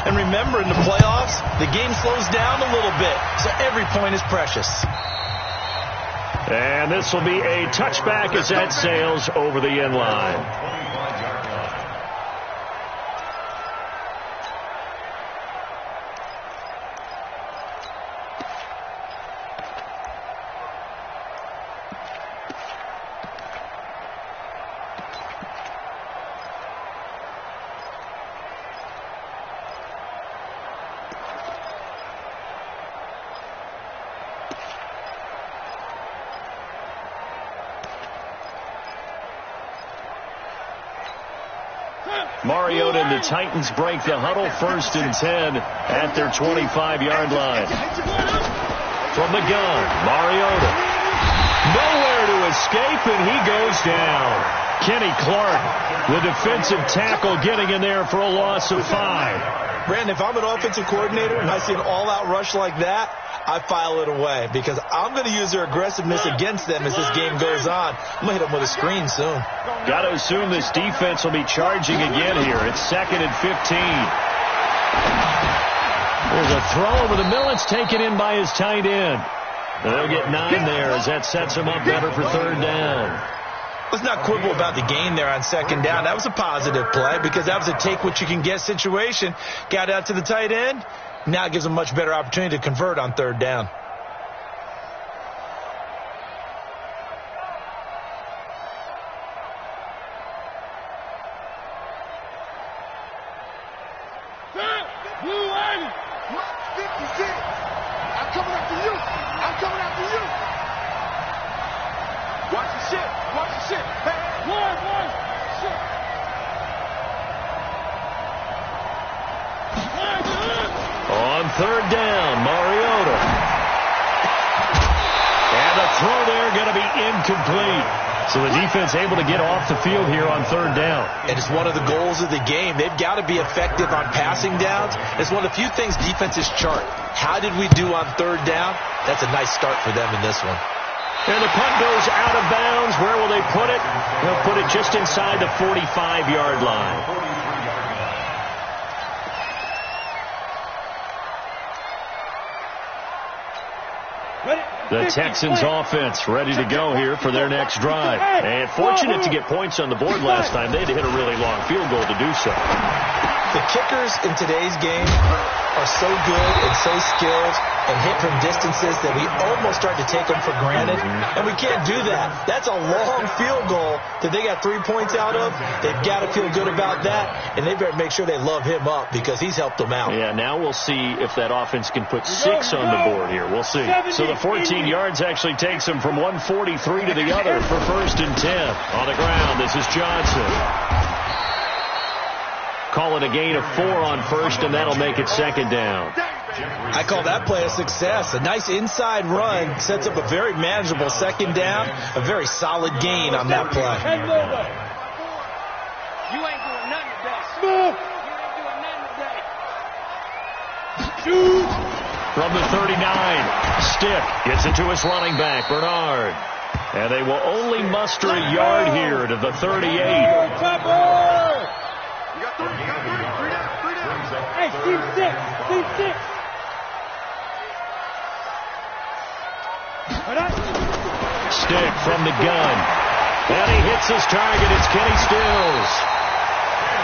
And remember, in the playoffs, the game slows down a little bit, so every point is precious. And this will be a touchback as that sails over the end line. Mariota and the Titans break the huddle, 1st and 10 at their 25-yard line. From the gun, Mariota. Nowhere to escape, and he goes down. Kenny Clark, the defensive tackle, getting in there for a loss of 5. Brandon, if I'm an offensive coordinator and I see an all-out rush like that, I file it away because I'm going to use their aggressiveness against them as this game goes on. I'm going to hit them with a screen soon. Got to assume this defense will be charging again here. It's 2nd and 15. There's a throw over the middle. It's taken in by his tight end. They'll get 9 there as that sets him up better for 3rd down. Let's not quibble about the gain there on 2nd down. That was a positive play because that was a take-what-you-can-get situation. Got out to the tight end. Now it gives them a much better opportunity to convert on 3rd down. On 3rd down, Mariota. And the throw there going to be incomplete. So the defense able to get off the field here on 3rd down. And it's one of the goals of the game. They've got to be effective on passing downs. It's one of the few things defenses chart. How did we do on 3rd down? That's a nice start for them in this one. And the punt goes out of bounds. Where will they put it? They'll put it just inside the 45-yard line. The Texans offense ready to go here for their next drive. And fortunate to get points on the board last time. They had to hit a really long field goal to do so. The kickers in today's game are so good and so skilled and hit from distances that we almost start to take them for granted. And we can't do that. That's a long field goal that they got 3 points out of. They've got to feel good about that, and they better make sure they love him up because he's helped them out. Yeah, now we'll see if that offense can put 6 on the board here. We'll see. So the 14 yards actually takes them from 143 to the other for 1st and 10. On the ground, this is Johnson. Call it a gain of 4 on 1st, and that'll make it 2nd down. I call that play a success. A nice inside run sets up a very manageable 2nd down. A very solid gain on that play. You ain't doing nothing today. You ain't doing nothing today. From the 39, Stick gets it to his running back, Bernard. And they will only muster a yard here to the 38. Hey, Steve 6. Stick from the gun. And he hits his target. It's Kenny Stills.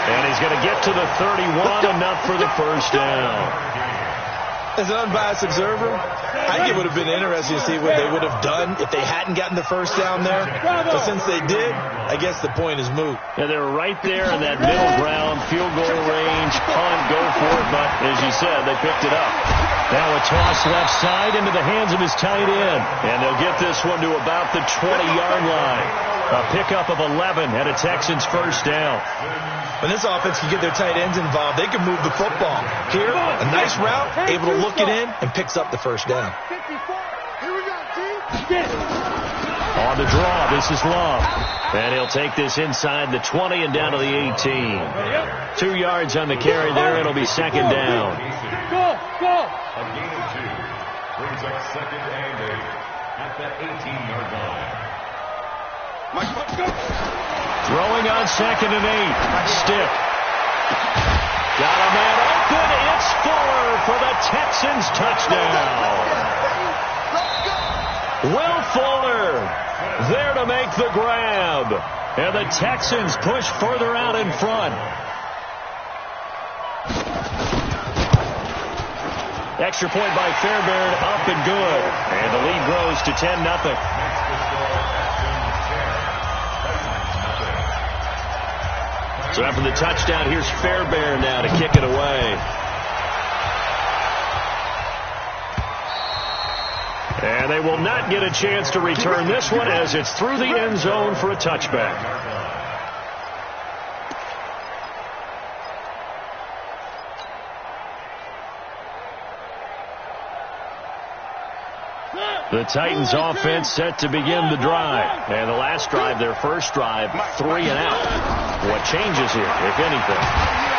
And he's going to get to the 31, enough for the 1st down. As an unbiased observer, I think it would have been interesting to see what they would have done if they hadn't gotten the 1st down there. But since they did, I guess the point is moot. Yeah, they were right there in that middle ground, field goal range, punt, go for it. But as you said, they picked it up. Now a toss left side into the hands of his tight end. And they'll get this one to about the 20-yard line. A pickup of 11 and a Texans 1st down. When this offense can get their tight ends involved, they can move the football. Here, a nice route, able to look it in, and picks up the 1st down. On the draw, this is Love. And he'll take this inside the 20 and down to the 18. 2 yards on the carry there. It'll be 2nd down. Go. A gain of 2 brings up 2nd and 8 at the 18-yard line. Throwing on 2nd and 8. Stick. Got a man open Texans touchdown. Will Fuller there to make the grab. And the Texans push further out in front. Extra point by Fairbairn, up and good. And the lead grows to 10-0. So after the touchdown, here's Fairbairn now to kick it away. And they will not get a chance to return this one as it's through the end zone for a touchback. The Titans offense set to begin the drive. And the last drive, their first drive, 3 and out. What changes here, if anything?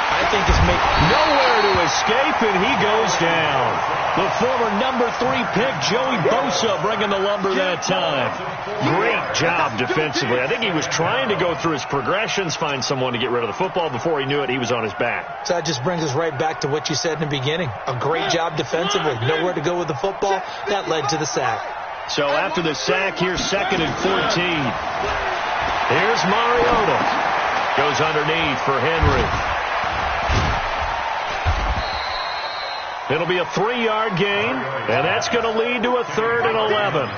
I think it's nowhere to escape, and he goes down. The former number 3 pick, Joey Bosa, bringing the lumber that time. Great job defensively. I think he was trying to go through his progressions, find someone to get rid of the football. Before he knew it, he was on his back. So that just brings us right back to what you said in the beginning. A great job defensively. Nowhere to go with the football. That led to the sack. So after the sack, here's 2nd and 14. Here's Mariota. Goes underneath for Henry. It'll be a 3-yard gain, and that's going to lead to a 3rd and 11.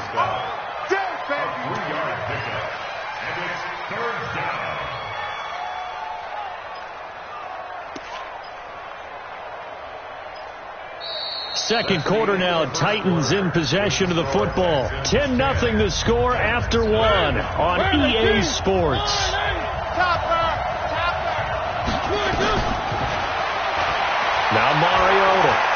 Second quarter now, Titans in possession of the football. 10-0 the score after 1 on EA Sports. Now Mariota.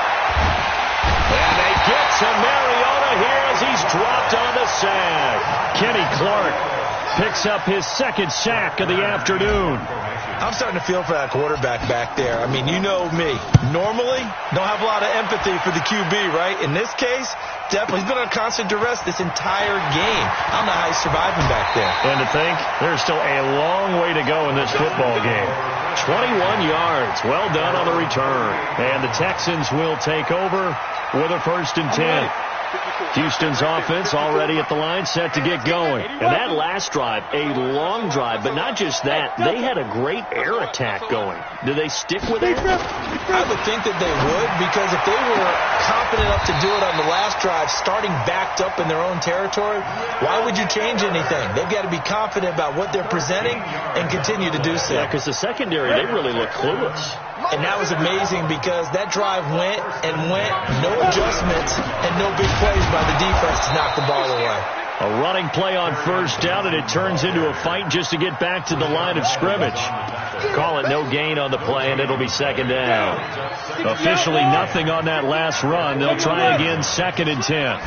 And they get to Mariota here as he's dropped on the sack. Kenny Clark picks up his 2nd sack of the afternoon. I'm starting to feel for that quarterback back there. I mean, you know me. Normally, don't have a lot of empathy for the QB, right? In this case, definitely. He's been on constant duress this entire game. I don't know how he's surviving back there. And to think, there's still a long way to go in this football game. 21 yards. Well done on the return. And the Texans will take over with a 1st and 10. Houston's offense already at the line, set to get going. And that last drive, a long drive, but not just that. They had a great air attack going. Do they stick with it? I would think that they would, because if they were confident enough to do it on the last drive, starting backed up in their own territory, why would you change anything? They've got to be confident about what they're presenting and continue to do so. Yeah, because the secondary, they really look clueless. And that was amazing because that drive went and went, no adjustments and no big plays by the defense to knock the ball away. A running play on 1st down, and it turns into a fight just to get back to the line of scrimmage. Call it no gain on the play, and it'll be 2nd down. Officially nothing on that last run. They'll try again, 2nd and 10.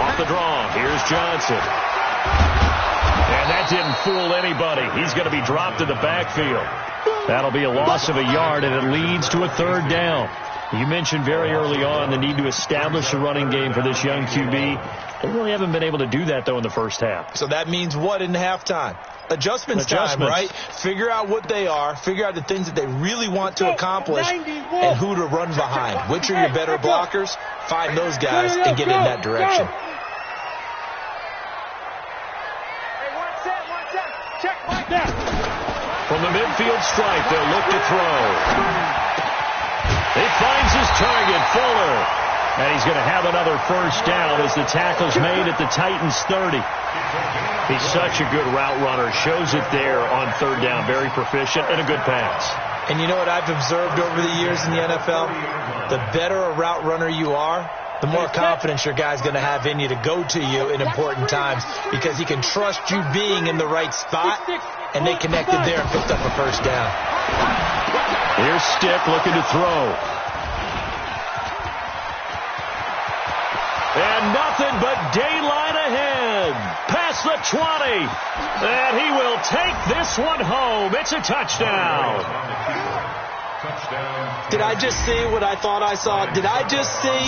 Off the draw, here's Johnson. And that didn't fool anybody. He's going to be dropped in the backfield. That'll be a loss of a yard, and it leads to a 3rd down. You mentioned very early on the need to establish a running game for this young QB. They really haven't been able to do that, though, in the first half. So that means what in halftime? Adjustments time, right? Figure out what they are, figure out the things that they really want to accomplish, and who to run behind. Which are your better blockers? Find those guys and get in that direction. From the midfield stripe, they'll look to throw. He finds his target, Fuller. And he's going to have another 1st down as the tackle's made at the Titans' 30. He's such a good route runner. Shows it there on 3rd down. Very proficient and a good pass. And you know what I've observed over the years in the NFL? The better a route runner you are, the more confidence your guy's going to have in you to go to you in important times, because he can trust you being in the right spot, and they connected there and picked up a 1st down. Here's Stick looking to throw. And nothing but daylight ahead. Past the 20. And he will take this one home. It's a touchdown. Did I just see what I thought I saw? Did I just see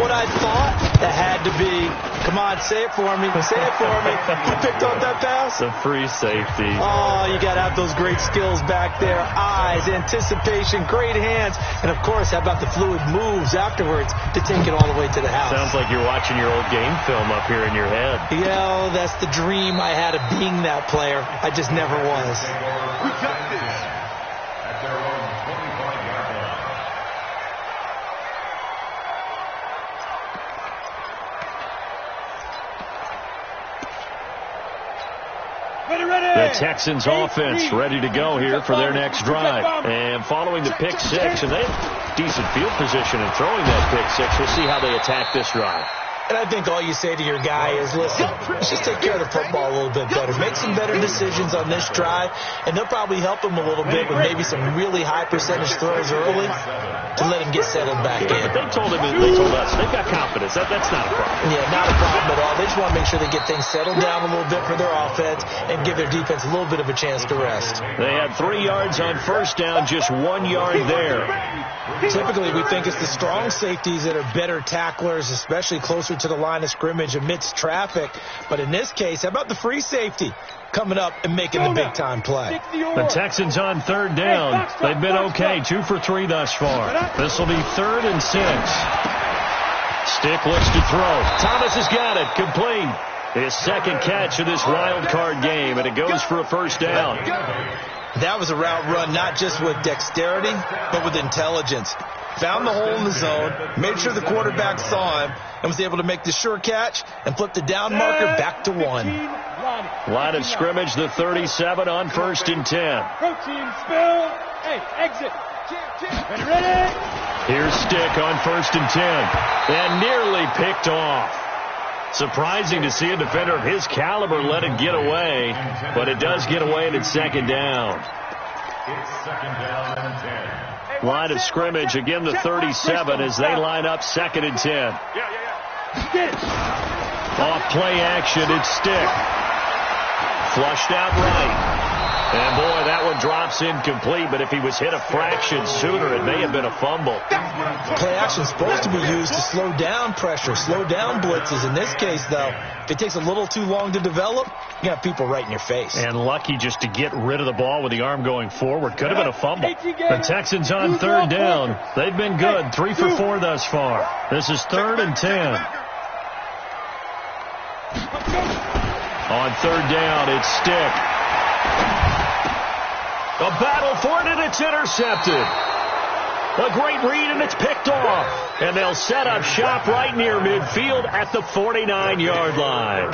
what I thought? That had to be. Come on, say it for me. Say it for me. Who picked up that pass? The free safety. Oh, you got to have those great skills back there. Eyes, anticipation, great hands. And, of course, how about the fluid moves afterwards to take it all the way to the house? Sounds like you're watching your old game film up here in your head. Yeah, that's the dream I had of being that player. I just never was. We got this. At their own 25-yard line. The Texans offense ready to go here for their next drive. And following the pick six, and they have decent field position in throwing that pick six. We'll see how they attack this drive. And I think all you say to your guy is, listen, let's just take care of the football a little bit better. Make some better decisions on this drive, and they'll probably help him a little bit with maybe some really high percentage throws early to let him get settled back in. But they told us, they've got confidence. That's not a problem. Yeah, not a problem at all. They just want to make sure they get things settled down a little bit for their offense and give their defense a little bit of a chance to rest. They had 3 yards on first down, just 1 yard there. Typically, we think it's the strong safeties that are better tacklers, especially closer to the line of scrimmage amidst traffic. But in this case, how about the free safety coming up and making the big-time play? The Texans on third down. They've been okay, 2 for 3 thus far. This will be 3rd and 6. Stick looks to throw. Thomas has got it. Complete. His second catch of this wild card game, and it goes for a first down. That was a route run not just with dexterity, but with intelligence. Found the hole in the zone, made sure the quarterback saw him, and was able to make the sure catch and flip the down marker back to 1. Line of scrimmage, the 37 on 1st and 10. Protein spill. Hey, exit. Ready? Here's Stick on 1st and 10. And nearly picked off. Surprising to see a defender of his caliber let it get away, but it does get away and it's 2nd down. It's 2nd down and 10. Line of scrimmage, again the 37 as they line up 2nd and 10. Off play action, it's Stick. Flushed out right. And, boy, that one drops incomplete, but if he was hit a fraction sooner, it may have been a fumble. Play action is supposed to be used to slow down pressure, slow down blitzes. In this case, though, if it takes a little too long to develop, you got people right in your face. And lucky just to get rid of the ball with the arm going forward. Could have been a fumble. The Texans on 3rd down. They've been good, 3 for 4 thus far. This is 3rd and 10. On 3rd down, it's Stick. A battle for it, and it's intercepted. A great read, and it's picked off. And they'll set up shop right near midfield at the 49-yard line.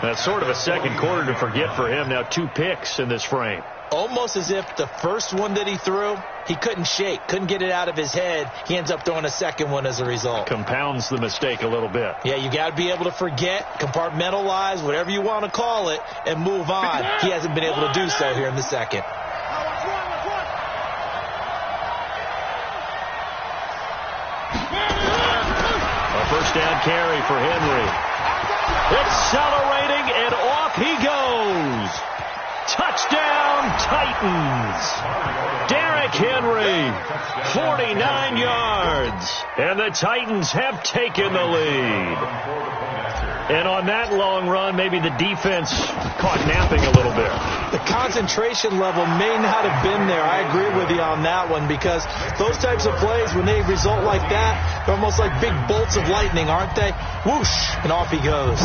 That's sort of a second quarter to forget for him. Now 2 picks in this frame. Almost as if the first one that he threw, he couldn't shake, couldn't get it out of his head. He ends up throwing a second one as a result. Compounds the mistake a little bit. Yeah, you got to be able to forget, compartmentalize, whatever you want to call it, and move on. He hasn't been able to do so here in the second. A first down carry for Henry. Accelerating, and off he goes. Touchdown, Titans. Derrick Henry, 49 yards. And the Titans have taken the lead. And on that long run, maybe the defense caught napping a little bit. The concentration level may not have been there. I agree with you on that one, because those types of plays, when they result like that, they're almost like big bolts of lightning, aren't they? Whoosh, and off he goes.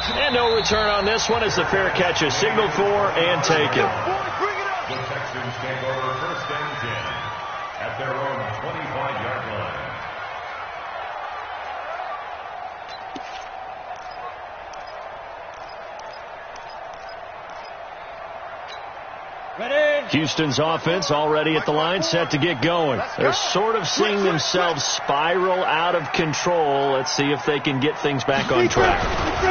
And no return on this one as the fair catch is signaled for and taken. The Texans take over 1st and 10 at their own 25-yard line. Ready? Houston's offense already at the line, set to get going. They're sort of seeing themselves spiral out of control. Let's see if they can get things back on track.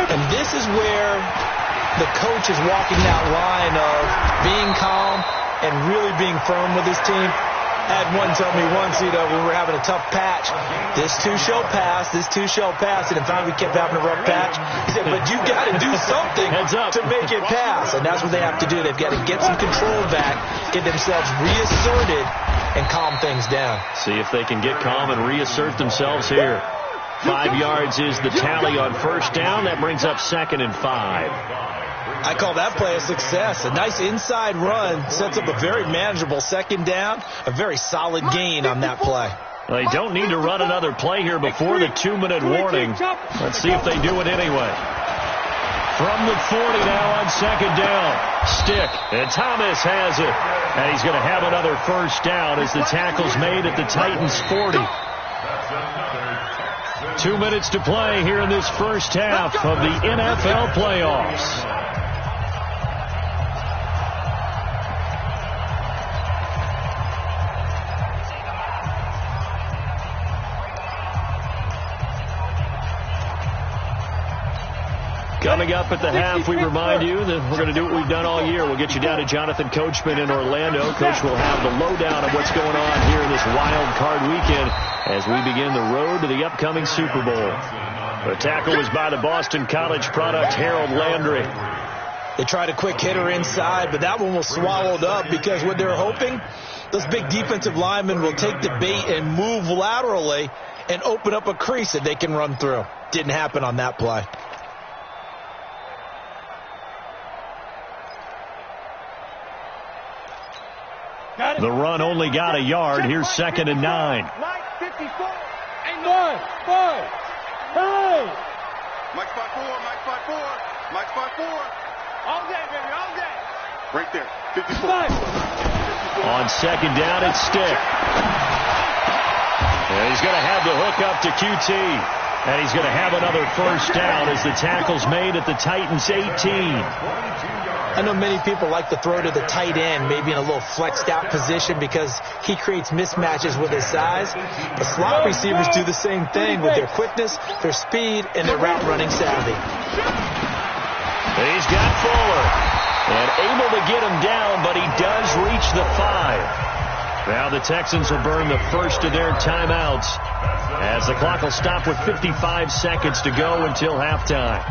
And this is where the coach is walking that line of being calm and really being firm with his team. I had one tell me once, when we were having a tough patch, this too shall pass, and if finally we kept having a rough patch, he said, but you got to do something to make it pass, and that's what they have to do. They've got to get some control back, get themselves reasserted, and calm things down. See if they can get calm and reassert themselves here. 5 yards is the tally on first down. That brings up 2nd and 5. I call that play a success. A nice inside run sets up a very manageable second down. A very solid gain on that play. They don't need to run another play here before the 2-minute warning. Let's see if they do it anyway. From the 40 now on second down. Stick, and Thomas has it. And he's going to have another first down as the tackle's made at the Titans' 40. 2 minutes to play here in this first half of the NFL playoffs. Coming up at the half, we remind you that we're going to do what we've done all year. We'll get you down to Jonathan Coachman in Orlando. Coach will have the lowdown of what's going on here in this wild card weekend as we begin the road to the upcoming Super Bowl. The tackle was by the Boston College product, Harold Landry. They tried a quick hitter inside, but that one was swallowed up because what they're hoping, those big defensive linemen will take the bait and move laterally and open up a crease that they can run through. Didn't happen on that play. The run only got a yard. Here's 2nd and 9. Mike 54. Ain't no. Five. Hey. Mike 5-4. Mike 5-4. Mike 5-4. All day, baby. All day. Right there. 54. On second down, it's Stick. And he's going to have the hook up to QT. And he's going to have another first down as the tackle's made at the Titans' 18. I know many people like to throw to the tight end, maybe in a little flexed out position because he creates mismatches with his size. The slot receivers do the same thing with their quickness, their speed, and their route running savvy. He's got Fuller and able to get him down, but he does reach the 5. Now the Texans will burn the first of their timeouts as the clock will stop with 55 seconds to go until halftime.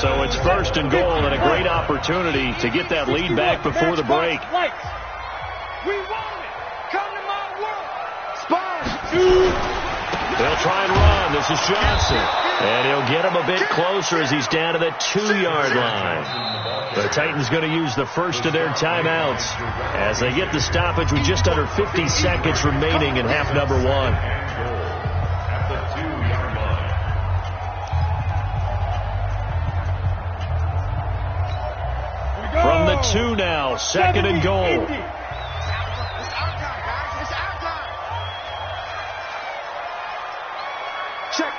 So it's 1st and goal and a great opportunity to get that lead back before the break. We want it. Come to my world. Spine. They'll try and run. This is Johnson. And he'll get him a bit closer as he's down to the 2-yard line. The Titans going to use the first of their timeouts as they get the stoppage with just under 50 seconds remaining in half number 1. From the 2 now, 2nd and goal. It's our time, guys. It's our time. Check.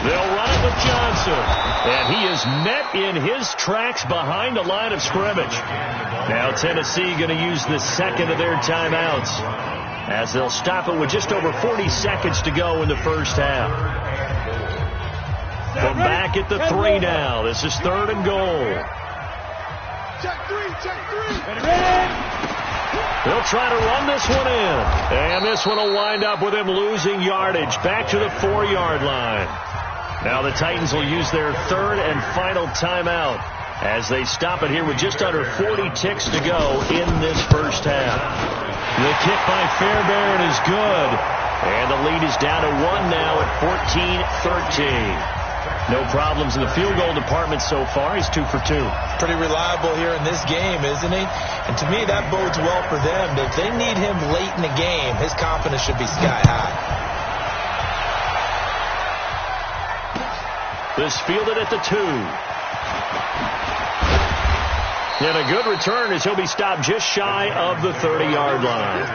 They'll run it with Johnson. And he is met in his tracks behind the line of scrimmage. Now Tennessee going to use the 2nd of their timeouts as they'll stop it with just over 40 seconds to go in the first half. From back at the 3 now. This is 3rd and goal. Check 3. They'll try to run this one in. And this one will wind up with him losing yardage back to the 4-yard line. Now the Titans will use their 3rd and final timeout as they stop it here with just under 40 ticks to go in this first half. The kick by Fairbairn is good. And the lead is down to 1 now at 14-13. No problems in the field goal department so far. He's 2 for 2. Pretty reliable here in this game, isn't he? And to me, that bodes well for them. If they need him late in the game, his confidence should be sky high. This fielded at the 2. And a good return as he'll be stopped just shy of the 30-yard line.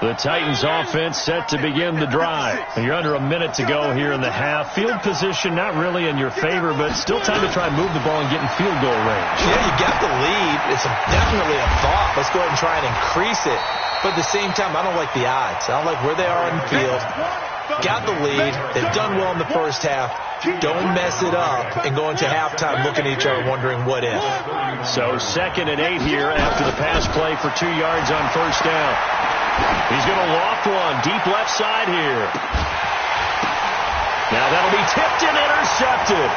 The Titans offense set to begin the drive. You're under a minute to go here in the half. Field position not really in your favor, but still time to try and move the ball and get in field goal range. Yeah, you got the lead. It's definitely a thought. Let's go ahead and try and increase it. But at the same time, I don't like the odds. I don't like where they are on the field. Got the lead. They've done well in the first half. Don't mess it up and go into halftime looking at each other wondering what if. So 2nd and 8 here after the pass play for 2 yards on first down. He's going to loft one deep left side here. Now that'll be tipped and intercepted.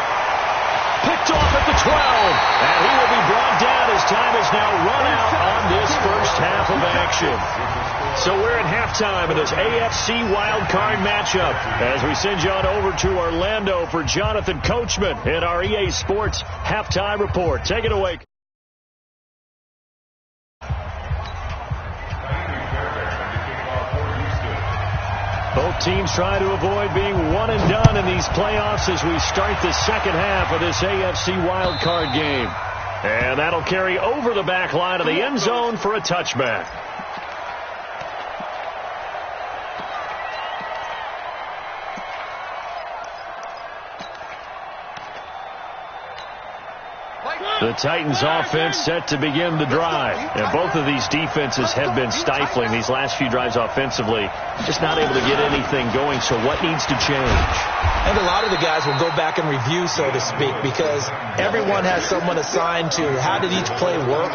Picked off at the 12. And he will be brought down as time is now run out on this first half of action. So we're at halftime in this AFC wildcard matchup as we send you on over to Orlando for Jonathan Coachman in our EA Sports Halftime Report. Take it away. Both teams try to avoid being one and done in these playoffs as we start the second half of this AFC wildcard game. And that'll carry over the back line of the end zone for a touchback. The Titans offense set to begin the drive. And both of these defenses have been stifling these last few drives offensively. Just not able to get anything going. So what needs to change? And a lot of the guys will go back and review, so to speak, because everyone has someone assigned to how did each play work.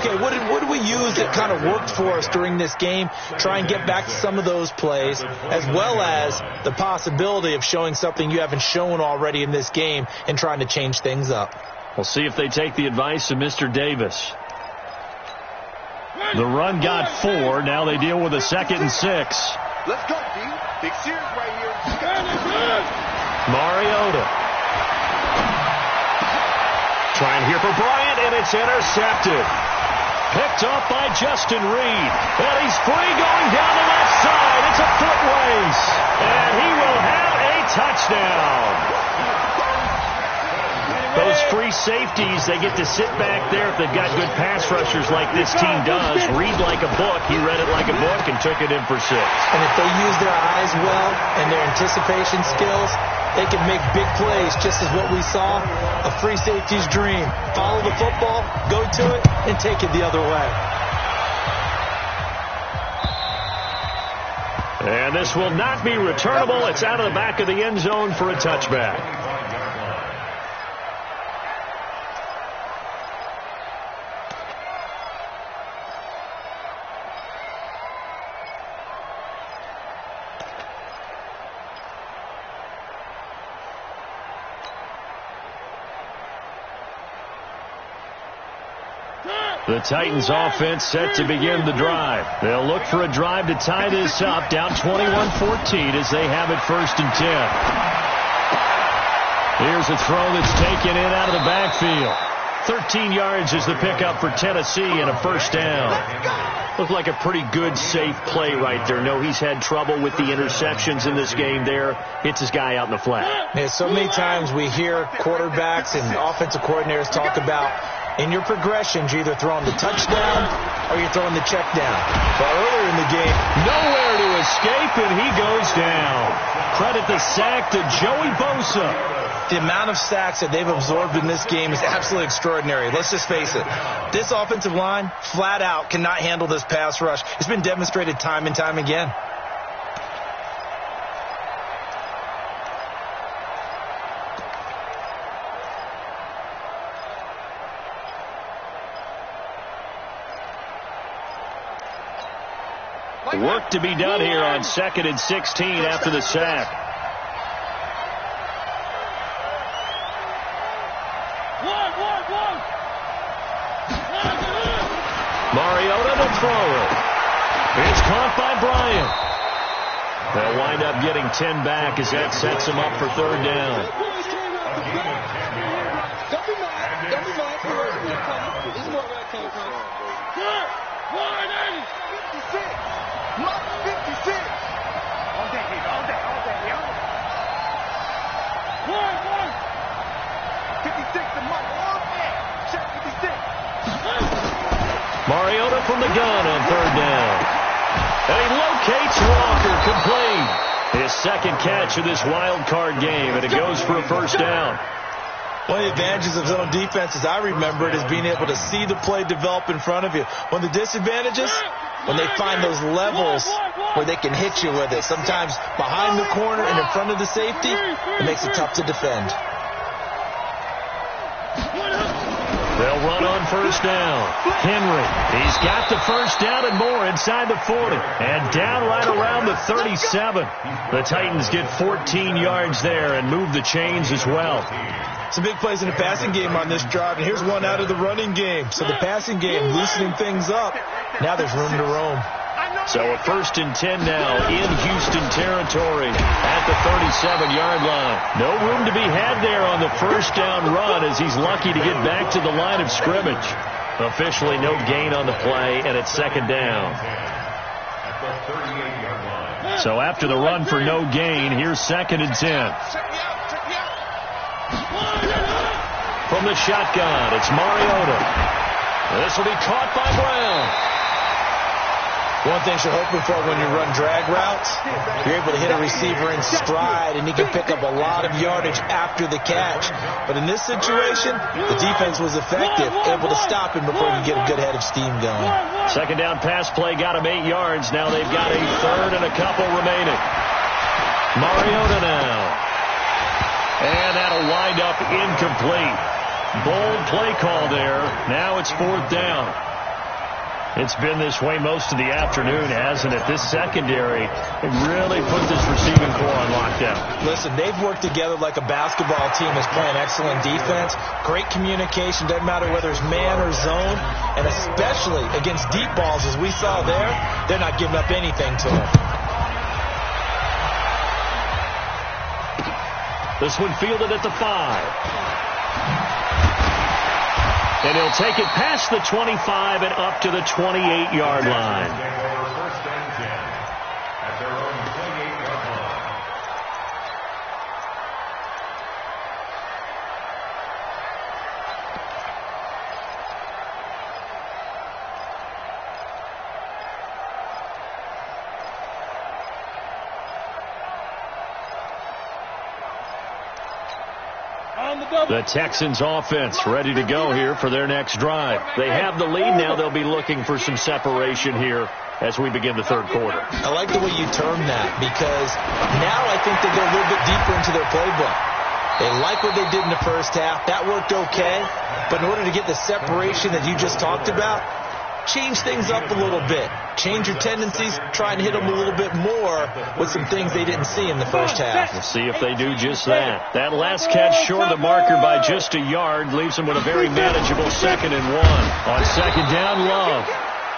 Okay, what did we use that kind of worked for us during this game? Try and get back to some of those plays, as well as the possibility of showing something you haven't shown already in this game and trying to change things up. We'll see if they take the advice of Mr. Davis. The run got 4. Now they deal with a 2nd and 6. Let's go, D. Big series right here. Mariota. Trying here for Bryant, and it's intercepted. Picked off by Justin Reed. And he's free going down the left side. It's a foot race. And he will have a touchdown. Those free safeties, they get to sit back there if they've got good pass rushers like this team does. Read like a book. He read it like a book and took it in for 6. And if they use their eyes well and their anticipation skills, they can make big plays, just as what we saw, a free safety's dream. Follow the football, go to it, and take it the other way. And this will not be returnable. It's out of the back of the end zone for a touchback. The Titans offense set to begin the drive. They'll look for a drive to tie this up, down 21-14 as they have it 1st and 10. Here's a throw that's taken in out of the backfield. 13 yards is the pickup for Tennessee and a 1st down. Looked like a pretty good, safe play right there. No, he's had trouble with the interceptions in this game there. Hits his guy out in the flat. Yeah, so many times we hear quarterbacks and offensive coordinators talk about in your progressions, you're either throwing the touchdown or you're throwing the check down. But earlier in the game, nowhere to escape, and he goes down. Credit the sack to Joey Bosa. The amount of sacks that they've absorbed in this game is absolutely extraordinary. Let's just face it. This offensive line, flat out, cannot handle this pass rush. It's been demonstrated time and time again. Work to be done here on 2nd and 16 after the sack. Mariota to throw it. It's caught by Bryant. They'll wind up getting 10 back as that sets them up for 3rd down. Don't be mad. Don't be mad. This is more where it came from. 180. 56. Lock 56. All day, all day, all day, all day. 56 to Mike. All day. Check 56. Mariota from the gun on 3rd down. And he locates Walker, complete. His second catch of this wild card game, and it goes for a first down. One of the advantages of zone defenses, I remember it, is being able to see the play develop in front of you. One of the disadvantages, when they find those levels where they can hit you with it. Sometimes behind the corner and in front of the safety, it makes it tough to defend. They'll run on first down. Henry, he's got the first down and more inside the 40. And down right around the 37. The Titans get 14 yards there and move the chains as well. Some big plays in the passing game on this drive, and here's one out of the running game. So the passing game loosening things up. Now there's room to roam. So a 1st and 10 now in Houston territory at the 37-yard line. No room to be had there on the first down run as he's lucky to get back to the line of scrimmage. Officially no gain on the play, and it's 2nd down. So after the run for no gain, here's 2nd and 10. From the shotgun, it's Mariota. This will be caught by Brown. One thing you're hoping for when you run drag routes, you're able to hit a receiver in stride, and he can pick up a lot of yardage after the catch. But in this situation, the defense was effective, able to stop him before he could get a good head of steam going. 2nd down pass play got him 8 yards. Now they've got a 3rd and a couple remaining. Mariota now. And that'll wind up incomplete. Bold play call there. Now it's 4th down. It's been this way most of the afternoon, hasn't it? This secondary really put this receiving core on lockdown. Listen, they've worked together like a basketball team that's playing excellent defense. Great communication, doesn't matter whether it's man or zone. And especially against deep balls, as we saw there, they're not giving up anything to them. This one fielded at the 5. And he'll take it past the 25 and up to the 28-yard line. First and 10 at their own 28-yard line. The Texans offense ready to go here for their next drive. They have the lead now. They'll be looking for some separation here as we begin the 3rd quarter. I like the way you term that, because now I think they go a little bit deeper into their playbook. They like what they did in the first half. That worked okay. But in order to get the separation that you just talked about, change things up a little bit. Change your tendencies. Try and hit them a little bit more with some things they didn't see in the first half. We'll see if they do just that. That last catch short of the marker by just a yard leaves them with a very manageable 2nd and 1. On 2nd down, Love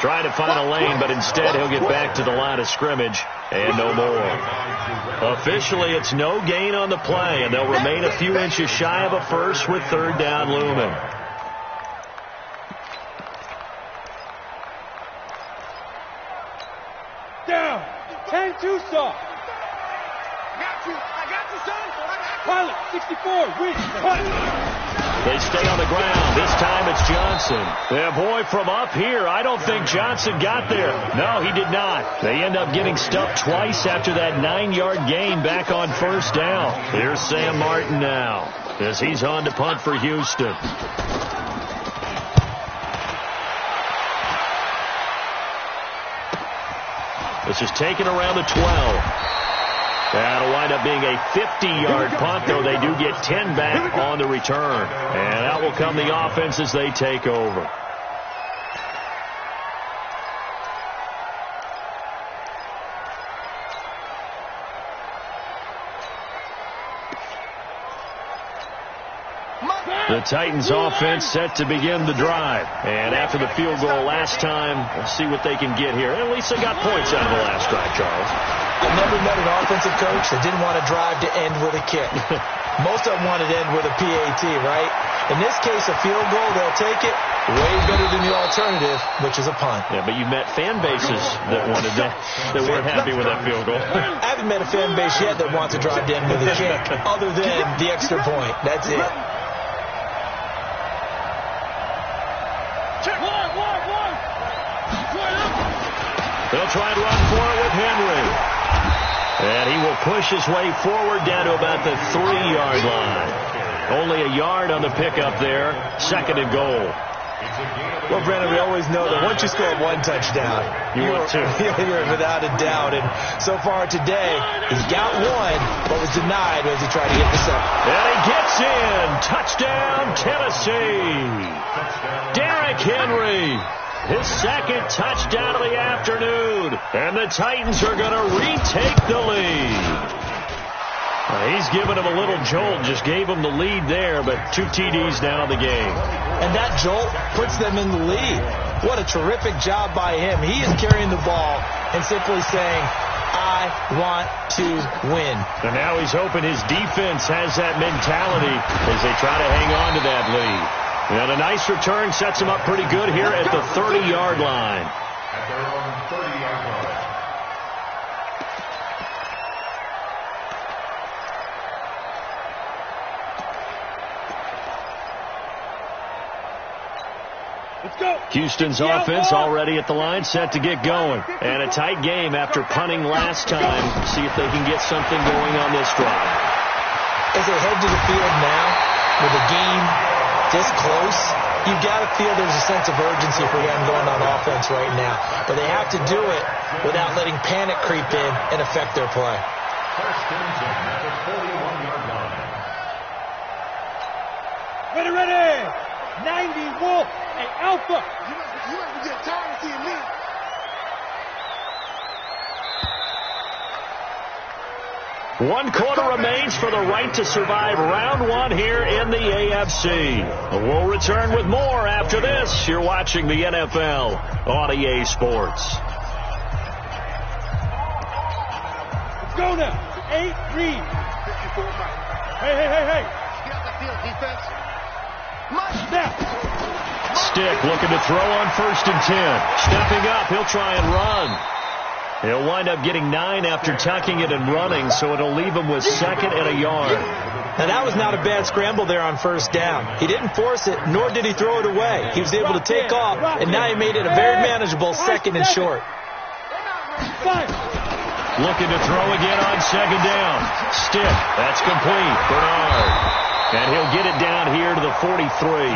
trying to find a lane, but instead he'll get back to the line of scrimmage and no more. Officially, it's no gain on the play, and they'll remain a few inches shy of a first with 3rd down looming. Down. 10-2 stop. I got you, son. Pilot, 64. Win. They stay on the ground. This time it's Johnson. Yeah, boy, from up here, I don't think Johnson got there. No, he did not. They end up getting stuffed twice after that 9-yard gain back on 1st down. Here's Sam Martin now as he's on to punt for Houston. This is taken around the 12. That'll wind up being a 50-yard punt, though they do get 10 back on the return. And that will come the offense as they take over. The Titans offense set to begin the drive. And after the field goal last time, we'll see what they can get here. At least they got points out of the last drive, Charles. I've never met an offensive coach that didn't want to drive to end with a kick. Most of them wanted to end with a PAT, right? In this case, a field goal, they'll take it. Way better than the alternative, which is a punt. Yeah, but you've met fan bases that wanted that weren't happy with that field goal. I haven't met a fan base yet that wants to drive to end with a kick, other than the extra point. That's it. They'll try and run for with Henry. And he will push his way forward down to about the 3-yard line. Only a yard on the pickup there. 2nd and goal. Well, Brandon, we always know that once you score one touchdown, you're without a doubt. And so far today, he's got one, but was denied as he tried to get the second. And he gets in. Touchdown, Tennessee. Derrick Henry. His 2nd touchdown of the afternoon. And the Titans are going to retake the lead. He's given him a little jolt, just gave him the lead there, but 2 TDs now in the game. And that jolt puts them in the lead. What a terrific job by him. He is carrying the ball and simply saying, I want to win. And now he's hoping his defense has that mentality as they try to hang on to that lead. And a nice return sets him up pretty good here at the 30-yard line. At their own 30-yard line. Houston's offense already at the line, set to get going. And a tight game after punting last time. See if they can get something going on this drive. As they head to the field now, with the game this close, you've got to feel there's a sense of urgency for them going on offense right now. But they have to do it without letting panic creep in and affect their play. First and 10 at the 41-yard line. Ready. 90 Wolf. Hey, Alpha. You might be getting tired of seeing me. One quarter remains for the right to survive round 1 here in the AFC. We'll return with more after this. You're watching the NFL on EA Sports. Let's go now. 8 Reed. 54 Mike. Hey. Get out the field, defense. Mike. Snap. Stick looking to throw on 1st and 10. Stepping up, he'll try and run. He'll wind up getting 9 after tucking it and running, so it'll leave him with 2nd and a yard. Now, that was not a bad scramble there on 1st down. He didn't force it, nor did he throw it away. He was able to take off, and now he made it a very manageable 2nd and short. Looking to throw again on 2nd down. Stick, that's complete. Bernard. And he'll get it down here to the 43.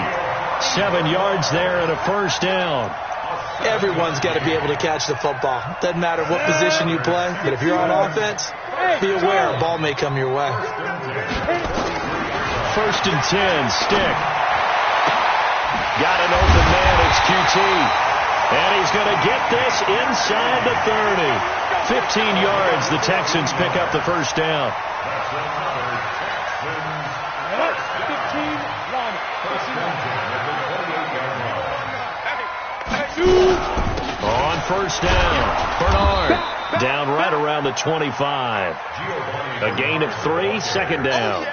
7 yards there and a 1st down. Everyone's got to be able to catch the football. Doesn't matter what position you play, but if you're on offense, be aware a ball may come your way. 1st and 10, Stick. Got an open man, it's QT. And he's going to get this inside the 30. 15 yards, the Texans pick up the 1st down. On 1st down, Bernard down right around the 25. A gain of 3, 2nd down.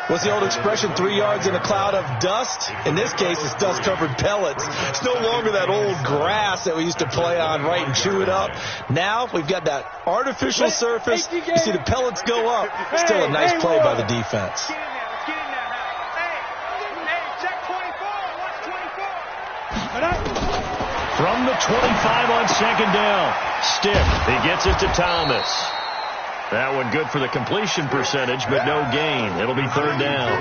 What's the old expression, 3 yards in a cloud of dust? In this case, it's dust-covered pellets. It's no longer that old grass that we used to play on, right, and chew it up. Now we've got that artificial surface. You see the pellets go up. Still a nice play by the defense. From the 25 on 2nd down. Stick. He gets it to Thomas. That one good for the completion percentage, but no gain. It'll be 3rd down.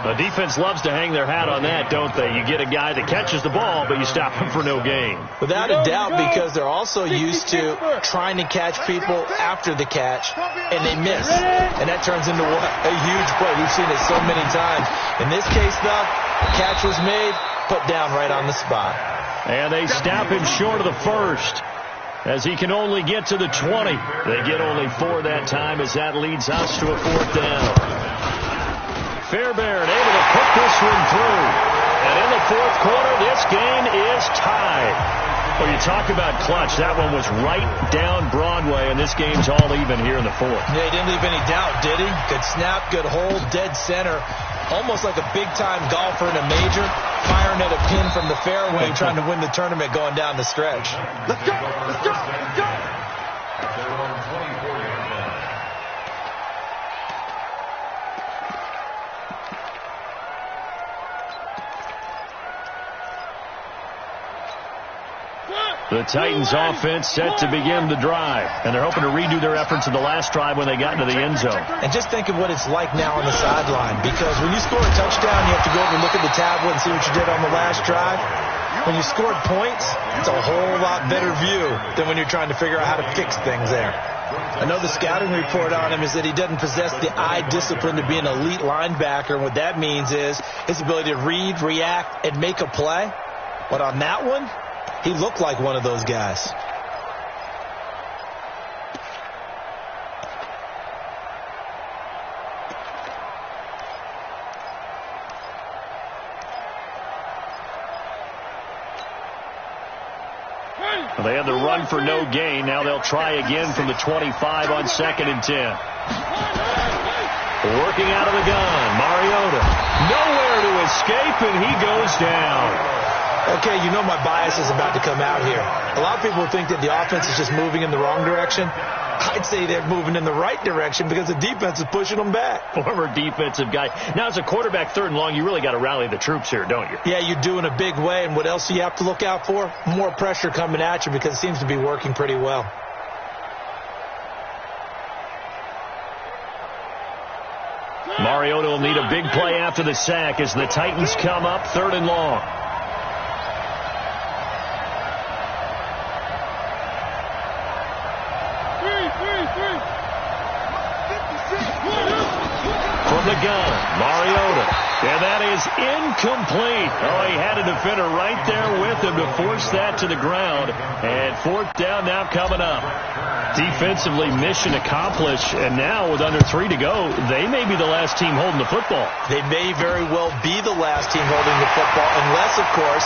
The defense loves to hang their hat on that, don't they? You get a guy that catches the ball, but you stop him for no gain. Without a doubt, because they're also used to trying to catch people after the catch, and they miss. And that turns into what? A huge play. We've seen it so many times. In this case, though, the catch was made, put down right on the spot. And they stop him short of the 1st. As he can only get to the 20. They get only 4 that time as that leads us to a 4th down. Fairbairn able to put this one through. And in the 4th quarter, this game is tied. Well, you talk about clutch. That one was right down Broadway, and this game's all even here in the 4th. Yeah, he didn't leave any doubt, did he? Good snap, good hold, dead center. Almost like a big-time golfer in a major, firing at a pin from the fairway, trying to win the tournament going down the stretch. Let's go. At their own 24-yard line. The Titans offense set to begin the drive, and they're hoping to redo their efforts in the last drive when they got into the end zone. And just think of what it's like now on the sideline, because when you score a touchdown, you have to go over and look at the tablet and see what you did on the last drive. When you scored points, it's a whole lot better view than when you're trying to figure out how to fix things there. I know the scouting report on him is that he doesn't possess the eye discipline to be an elite linebacker. And what that means is his ability to read, react, and make a play. But on that one, he looked like one of those guys. Well, they had the run for no gain. Now they'll try again from the 25 on 2nd and 10. Working out of the gun, Mariota. Nowhere to escape, and he goes down. Okay, you know my bias is about to come out here. A lot of people think that the offense is just moving in the wrong direction. I'd say they're moving in the right direction because the defense is pushing them back. Former defensive guy. Now, as a quarterback 3rd and long, you really got to rally the troops here, don't you? Yeah, you do in a big way. And what else do you have to look out for? More pressure coming at you because it seems to be working pretty well. Mariota will need a big play after the sack as the Titans come up 3rd and long. From the gun, Mariota. And that is incomplete. Oh, he had a defender right there with him to force that to the ground. And 4th down now coming up. Defensively, mission accomplished. And now with under 3 to go, they may be the last team holding the football. They may very well be the last team holding the football, unless, of course,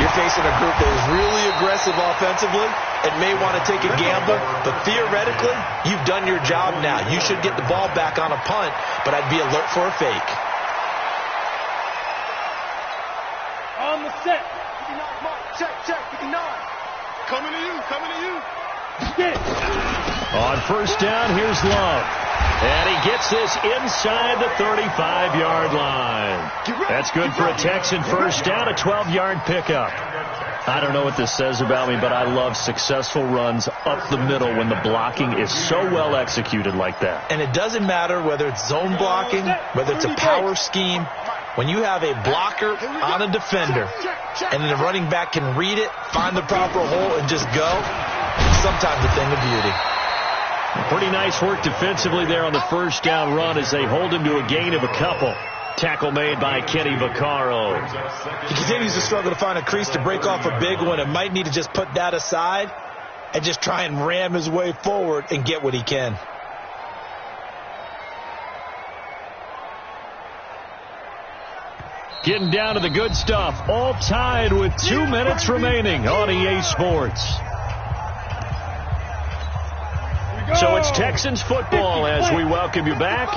you're facing a group that is really aggressive offensively and may want to take a gamble. But theoretically, you've done your job now. You should get the ball back on a punt, but I'd be alert for a fake. On the set. Check, 59. Coming to you. On 1st down, here's Love. And he gets this inside the 35-yard line. That's good for a Texan 1st down, a 12-yard pickup. I don't know what this says about me, but I love successful runs up the middle when the blocking is so well executed like that. And it doesn't matter whether it's zone blocking, whether it's a power scheme. When you have a blocker on a defender and then the running back can read it, find the proper hole, and just go, sometimes a thing of beauty. Pretty nice work defensively there on the 1st down run as they hold him to a gain of a couple. Tackle made by Kenny Vaccaro. He continues to struggle to find a crease to break off a big one and might need to just put that aside and just try and ram his way forward and get what he can. Getting down to the good stuff. All tied with 2 minutes remaining on EA Sports. So it's Texans football as we welcome you back.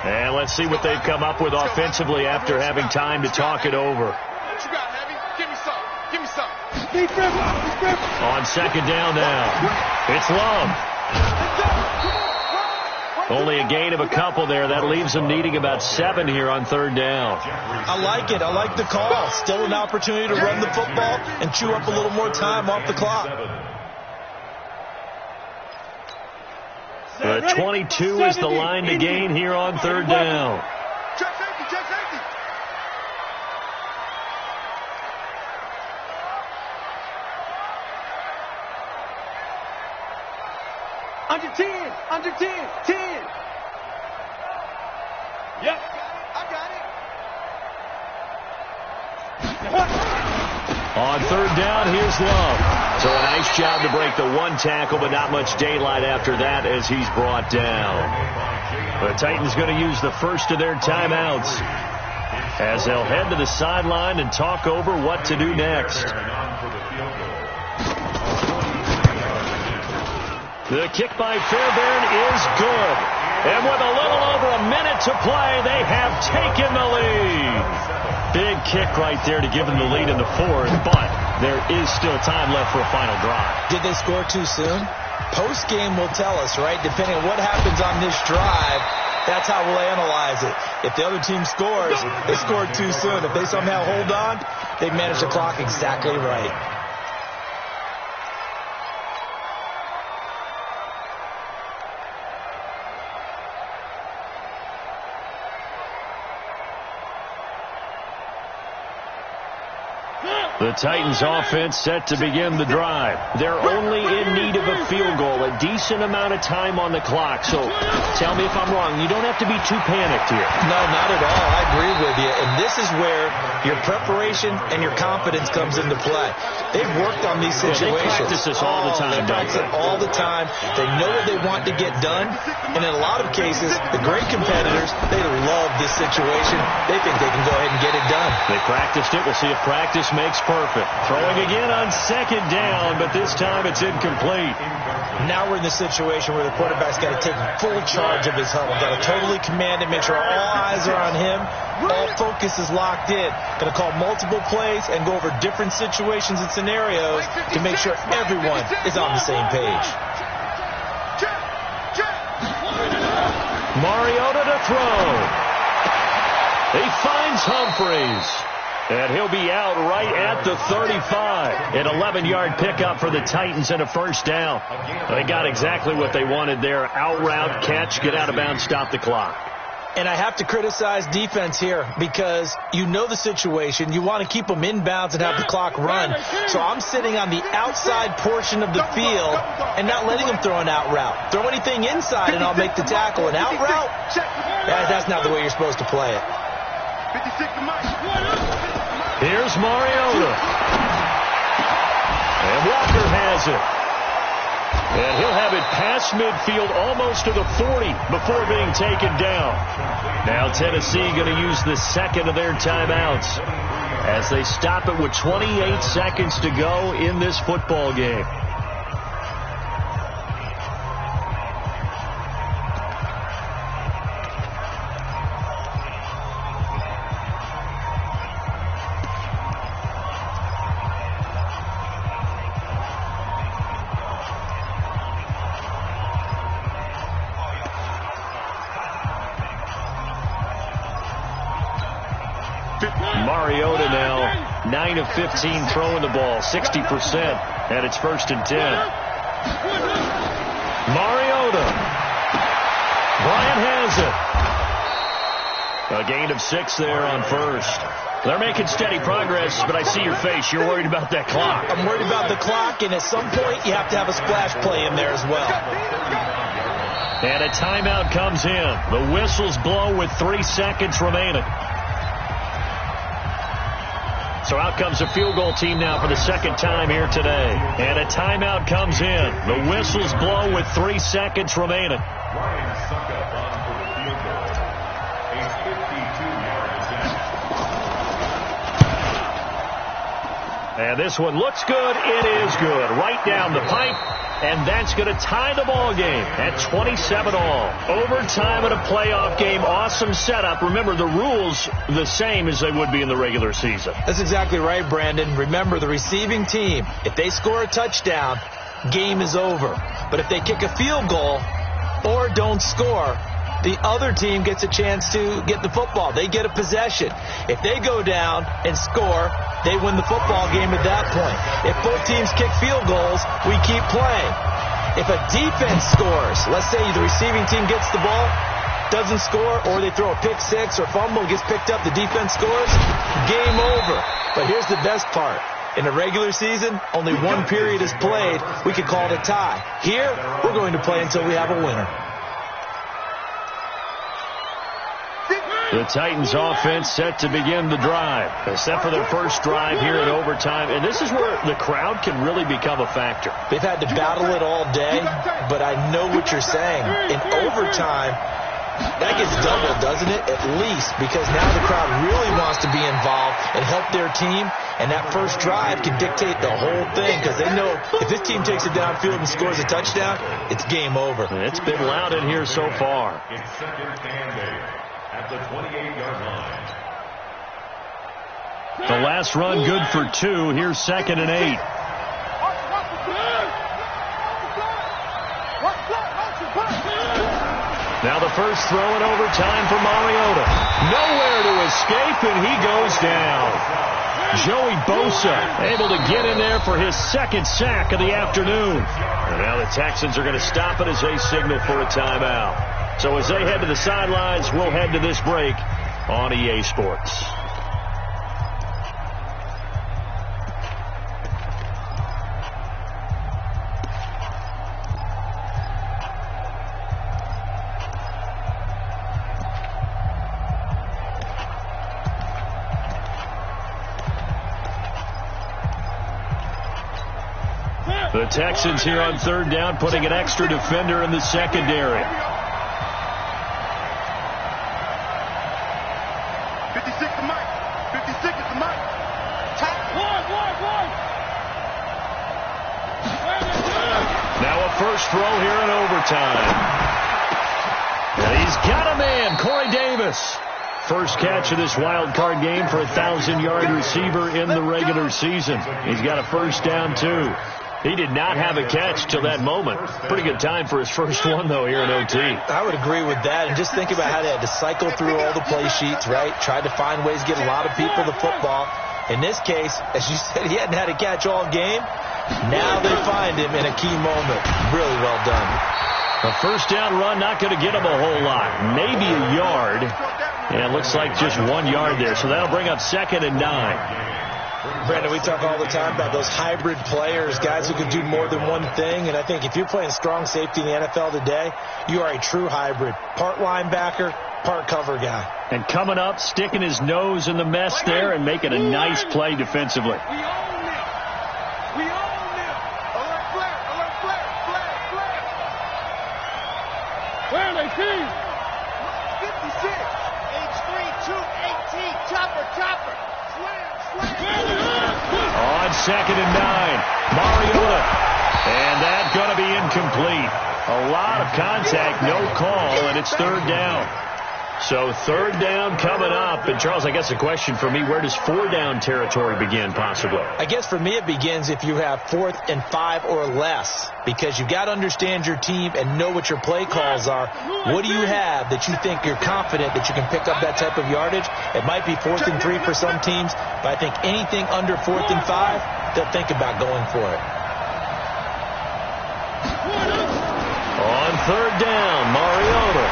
And let's see what they've come up with offensively after having time to talk it over. What you got, Heavy? Give me some. On 2nd down now, it's Love. Only a gain of a couple there. That leaves them needing about 7 here on 3rd down. I like it. I like the call. Still an opportunity to run the football and chew up a little more time off the clock. The 22 is the line to gain here on 3rd down. Check safety. Under 10. Yep. I got it. On 3rd down, here's Love. So a nice job to break the 1 tackle, but not much daylight after that as he's brought down. The Titans going to use the first of their timeouts as they'll head to the sideline and talk over what to do next. The kick by Fairbairn is good. And with a little over a minute to play, they have taken the lead. Big kick right there to give them the lead in the 4th, but there is still time left for a final drive. Did they score too soon? Post-game will tell us, right? Depending on what happens on this drive, that's how we'll analyze it. If the other team scores, they scored too soon. If they somehow hold on, they manage the clock exactly right. The Titans offense set to begin the drive. They're only in need of a field goal, a decent amount of time on the clock. So tell me if I'm wrong. You don't have to be too panicked here. No, not at all. I agree with you. And this is where your preparation and your confidence comes into play. They've worked on these situations. They practice this all the time. They practice it all the time. They know what they want to get done. And in a lot of cases, the great competitors, they love this situation. They think they can go ahead and get it done. They practiced it. We'll see if practice makes perfect. Throwing again on second down, but this time it's incomplete. Now we're in the situation where the quarterback's got to take full charge of his huddle. Got to totally command it, make sure all eyes are on him. All focus is locked in. Going to call multiple plays and go over different situations and scenarios to make sure everyone is on the same page. Mariota to throw. He finds Humphreys. And he'll be out right at the 35. An 11-yard pickup for the Titans and a first down. They got exactly what they wanted there. Out route, catch, get out of bounds, stop the clock. And I have to criticize defense here because you know the situation. You want to keep them inbounds and have the clock run. So I'm sitting on the outside portion of the field and not letting them throw an out route. Throw anything inside and I'll make the tackle. An out route? That's not the way you're supposed to play it. Here's Mariota. And Walker has it. And he'll have it past midfield almost to the 40 before being taken down. Now Tennessee going to use the second of their timeouts as they stop it with 28 seconds to go in this football game. Mariota now 9 of 15 throwing the ball, 60%, and it's 1st and 10. Mariota. Bryant has it. A gain of 6 there on first. They're making steady progress, but I see your face. You're worried about that clock. I'm worried about the clock, and at some point you have to have a splash play in there as well. And a timeout comes in. The whistles blow with 3 seconds remaining. So out comes the field goal team now for the second time here today. And a timeout comes in. The whistles blow with 3 seconds remaining. And this one looks good. It is good. Right down the pipe. And that's going to tie the ball game at 27 all. Overtime in a playoff game. Awesome setup. Remember, the rules the same as they would be in the regular season. That's exactly right, Brandon. Remember, the receiving team, if they score a touchdown, game is over. But if they kick a field goal or don't score, the other team gets a chance to get the football. They get a possession. If they go down and score, they win the football game at that point. If both teams kick field goals, we keep playing. If a defense scores, let's say the receiving team gets the ball, doesn't score, or they throw a pick six or fumble, gets picked up, the defense scores, game over. But here's the best part. In the regular season, only one period is played. We could call it a tie. Here, we're going to play until we have a winner. The Titans offense set to begin the drive, except for their first drive here in overtime. And this is where the crowd can really become a factor. They've had to battle it all day, but I know what you're saying. In overtime, that gets doubled, doesn't it? At least, because now the crowd really wants to be involved and help their team. And that first drive can dictate the whole thing because they know if this team takes it downfield and scores a touchdown, it's game over. It's been loud in here so far. It's second and 8 at the 28-yard line. The last run good for 2. Here's 2nd and 8. Now the first throw in overtime for Mariota. Nowhere to escape, and he goes down. Joey Bosa able to get in there for his 2nd sack of the afternoon. And now the Texans are going to stop it as they signal for a timeout. So as they head to the sidelines, we'll head to this break on EA Sports. The Texans here on third down, putting an extra defender in the secondary. 56 to Mike. 56 is the Mike. Now a first throw here in overtime. And he's got a man, Corey Davis. First catch of this wild card game for a 1,000-yard receiver in the regular season. He's got a first down, too. He did not have a catch till that moment. Pretty good time for his first one, though, here in OT. I would agree with that. And just think about how they had to cycle through all the play sheets, right? Tried to find ways to get a lot of people the football. In this case, as you said, he hadn't had a catch all game. Now they find him in a key moment. Really well done. A first down run, not going to get him a whole lot. Maybe a yard. And it looks like just 1 yard there. So that'll bring up 2nd and 9. Brandon, we talk all the time about those hybrid players, guys who can do more than one thing. And I think if you're playing strong safety in the NFL today, you are a true hybrid. Part linebacker, part cover guy. And coming up, sticking his nose in the mess there and making a nice play defensively. We own them. We own them. Alert flag. Alert flag. Flag. Where are they, team? 56. H3, 218. Chopper. On 2nd and 9, Mariota. And that's going to be incomplete. A lot of contact, no call, and it's 3rd down. So 3rd down coming up. And, Charles, I guess the question for me, where does 4-down territory begin, possibly? I guess for me it begins if you have 4th and 5 or less, because you've got to understand your team and know what your play calls are. What do you have that you think you're confident that you can pick up that type of yardage? It might be 4th and 3 for some teams, but I think anything under 4th and 5, they'll think about going for it. On 3rd down, Mariota.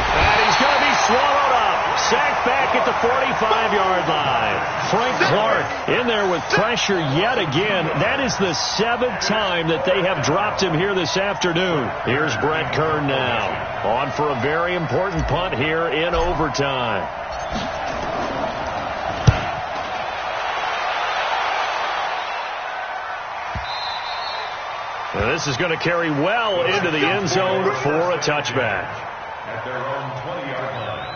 And he's going to be swallowed up. Sacked back at the 45-yard line. Frank Clark in there with pressure yet again. That is the 7th time that they have dropped him here this afternoon. Here's Brett Kern now. On for a very important punt here in overtime. And this is going to carry well into the end zone for a touchback. At their own 20-yard line.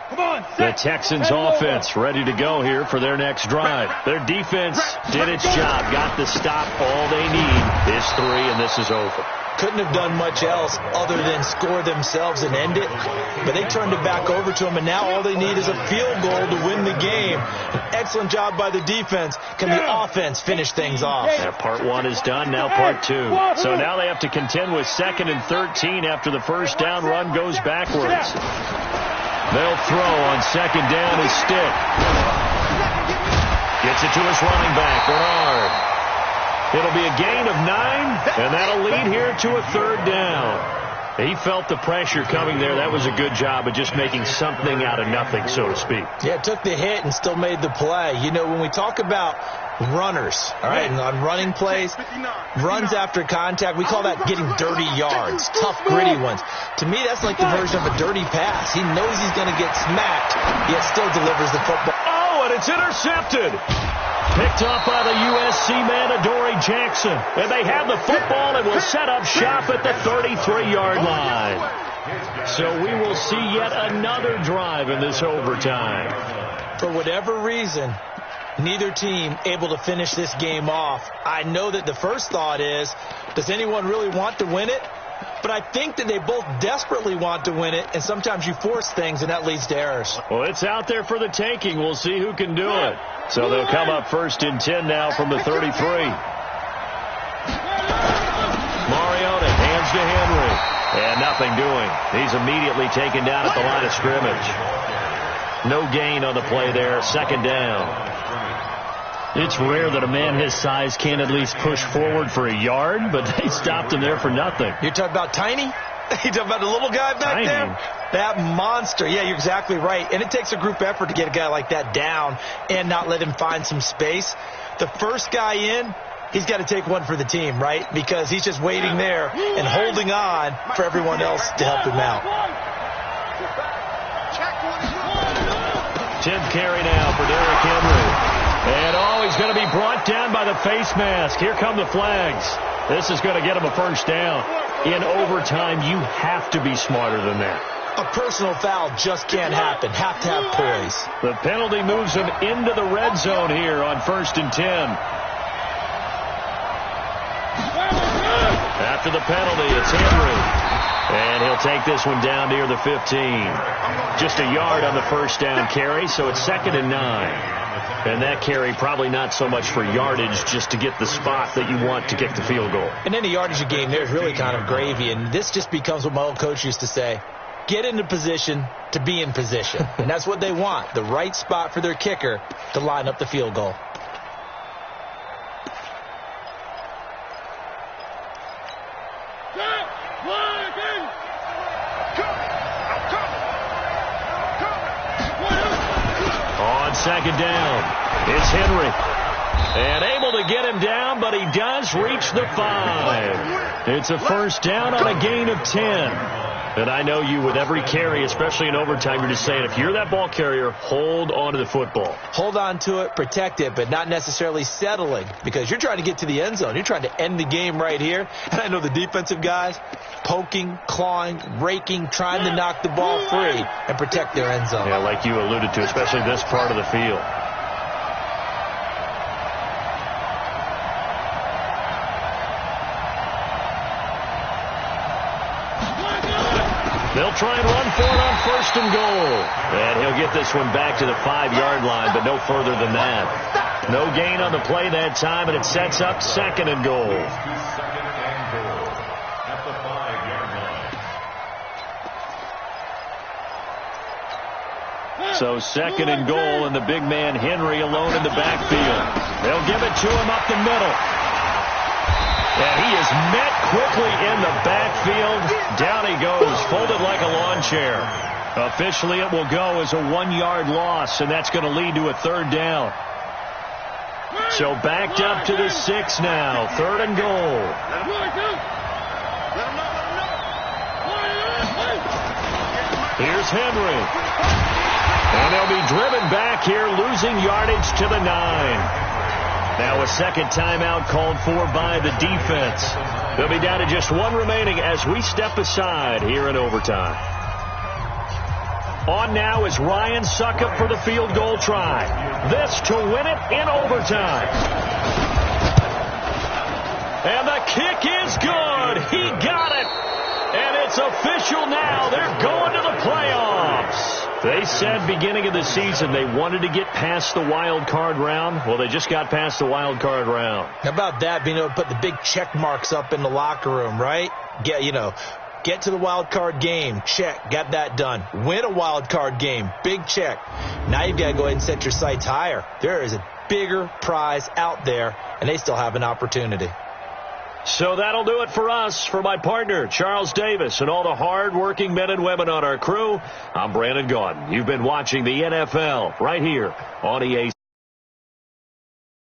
Come on, the Texans offense ready to go here for their next drive. Their defense did its job, got the stop. All they need is 3, and this is over. Couldn't have done much else other than score themselves and end it. But they turned it back over to them, and now all they need is a field goal to win the game. An excellent job by the defense. Can the offense finish things off? Yeah, part 1 is done, now part 2. So now they have to contend with 2nd and 13 after the first down run goes backwards. They'll throw on 2nd down as Stick. Gets it to his running back, Bernard. It'll be a gain of 9, and that'll lead here to a 3rd down. He felt the pressure coming there. That was a good job of just making something out of nothing, so to speak. Yeah, took the hit and still made the play. You know, when we talk about runners, all right, and on running plays, runs after contact, we call that getting dirty yards, tough, gritty ones. To me, that's like the version of a dirty pass. He knows he's going to get smacked, yet still delivers the football. Oh, and it's intercepted. Picked up by the USC man, Adoree Jackson. And they have the football and will set up shop at the 33-yard line. So we will see yet another drive in this overtime. For whatever reason, neither team able to finish this game off. I know that the first thought is, does anyone really want to win it? But I think that they both desperately want to win it, and sometimes you force things, and that leads to errors. Well, it's out there for the taking. We'll see who can do it. So they'll come up 1st and 10 now from the 33. Mariota hands to Henry. And nothing doing. He's immediately taken down at the line of scrimmage. No gain on the play there. 2nd down. It's rare that a man his size can't at least push forward for a yard, but they stopped him there for nothing. You're talking about Tiny? You talking about the little guy back there? That monster. Yeah, you're exactly right. And it takes a group effort to get a guy like that down and not let him find some space. The first guy in, he's got to take one for the team, right? Because he's just waiting there and holding on for everyone else to help him out. 10th carry now for Derrick Henry. And, he's going to be brought down by the face mask. Here come the flags. This is going to get him a first down. In overtime, you have to be smarter than that. A personal foul just can't happen. Have to have poise. The penalty moves him into the red zone here on 1st and 10. After the penalty, it's Henry. And he'll take this one down near the 15. Just a yard on the first down carry, so it's 2nd and 9. And that carry probably not so much for yardage, just to get the spot that you want to kick the field goal. And any yardage you gain there is really kind of gravy. And this just becomes what my old coach used to say. Get into position to be in position. And that's what they want, the right spot for their kicker to line up the field goal. On 2nd down, it's Henry. And able to get him down, but he does reach the 5. It's a first down on a gain of 10. And I know you, with every carry, especially in overtime, you're just saying, if you're that ball carrier, hold on to the football. Hold on to it, protect it, but not necessarily settling, because you're trying to get to the end zone. You're trying to end the game right here. And I know the defensive guys poking, clawing, raking, trying to knock the ball free and protect their end zone. Yeah, like you alluded to, especially this part of the field. They'll try and run for it on 1st and goal. And he'll get this one back to the 5-yard line, but no further than that. No gain on the play that time, and it sets up 2nd and goal. At the 5-yard line. So 2nd and goal, and the big man Henry alone in the backfield. They'll give it to him up the middle. And he is met quickly in the backfield. Down he goes, folded like a lawn chair. Officially, it will go as a 1-yard loss, and that's going to lead to a 3rd down. So backed up to the 6 now. 3rd and goal. Here's Henry. And they'll be driven back here, losing yardage to the 9. Now a 2nd timeout called for by the defense. They'll be down to just 1 remaining as we step aside here in overtime. On now is Ryan Succop for the field goal try. This to win it in overtime. And the kick is good. He got it. And it's official now. They're going to the playoffs. They said beginning of the season they wanted to get past the wild card round. Well, they just got past the wild card round. How about that, being able to put the big check marks up in the locker room, right? Get to the wild card game. Check. Got that done. Win a wild card game. Big check. Now you've got to go ahead and set your sights higher. There is a bigger prize out there, and they still have an opportunity. So that'll do it for us. For my partner, Charles Davis, and all the hard-working men and women on our crew, I'm Brandon Gaudin. You've been watching the NFL right here on EA.